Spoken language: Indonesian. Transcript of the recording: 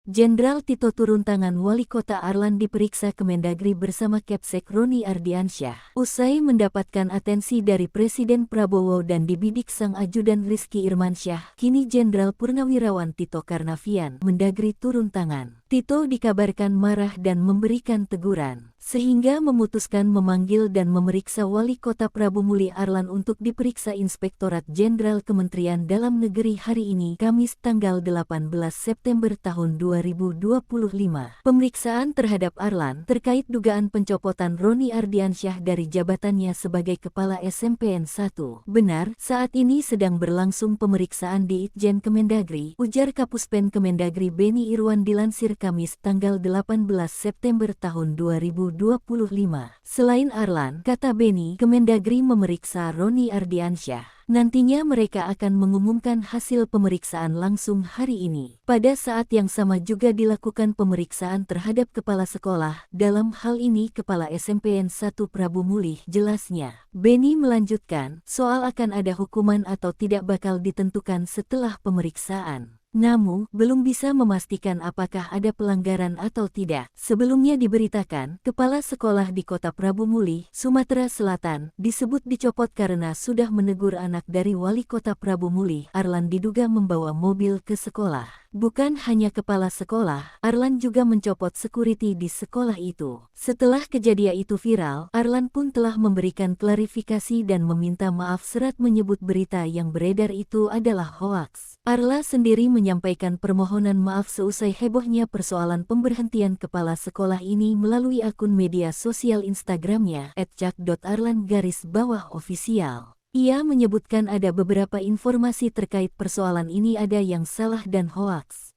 Jenderal Tito turun tangan Wali Kota Arlan diperiksa Kemendagri bersama Kapsek Roni Ardiansyah. Usai mendapatkan atensi dari Presiden Prabowo dan dibidik sang ajudan Rizky Irmansyah, kini Jenderal Purnawirawan Tito Karnavian Mendagri turun tangan. Tito dikabarkan marah dan memberikan teguran, sehingga memutuskan memanggil dan memeriksa Wali Kota Prabu Muli Arlan untuk diperiksa Inspektorat Jenderal Kementerian Dalam Negeri hari ini, Kamis tanggal 18 September tahun 2025. Pemeriksaan terhadap Arlan terkait dugaan pencopotan Roni Ardiansyah dari jabatannya sebagai Kepala SMPN 1. Benar, saat ini sedang berlangsung pemeriksaan di Itjen Kemendagri, ujar Kapuspen Kemendagri Beni Irwan dilansir Kamis tanggal 18 September tahun 2025. Selain Arlan, kata Beni, Kemendagri memeriksa Roni Ardiansyah. Nantinya mereka akan mengumumkan hasil pemeriksaan langsung hari ini. Pada saat yang sama juga dilakukan pemeriksaan terhadap kepala sekolah, dalam hal ini Kepala SMPN 1 Prabu Muli, jelasnya. Beni melanjutkan, soal akan ada hukuman atau tidak bakal ditentukan setelah pemeriksaan. Namun, belum bisa memastikan apakah ada pelanggaran atau tidak. Sebelumnya diberitakan, kepala sekolah di Kota Prabu Muli, Sumatera Selatan, disebut dicopot karena sudah menegur anak dari Wali Kota Prabu Muli. Arlan diduga membawa mobil ke sekolah. Bukan hanya kepala sekolah, Arlan juga mencopot security di sekolah itu. Setelah kejadian itu viral, Arlan pun telah memberikan klarifikasi dan meminta maaf serat menyebut berita yang beredar itu adalah hoaks. Arla sendiri menyampaikan permohonan maaf seusai hebohnya persoalan pemberhentian kepala sekolah ini melalui akun media sosial Instagramnya @cak.arlan_official. Ia menyebutkan ada beberapa informasi terkait persoalan ini ada yang salah dan hoaks.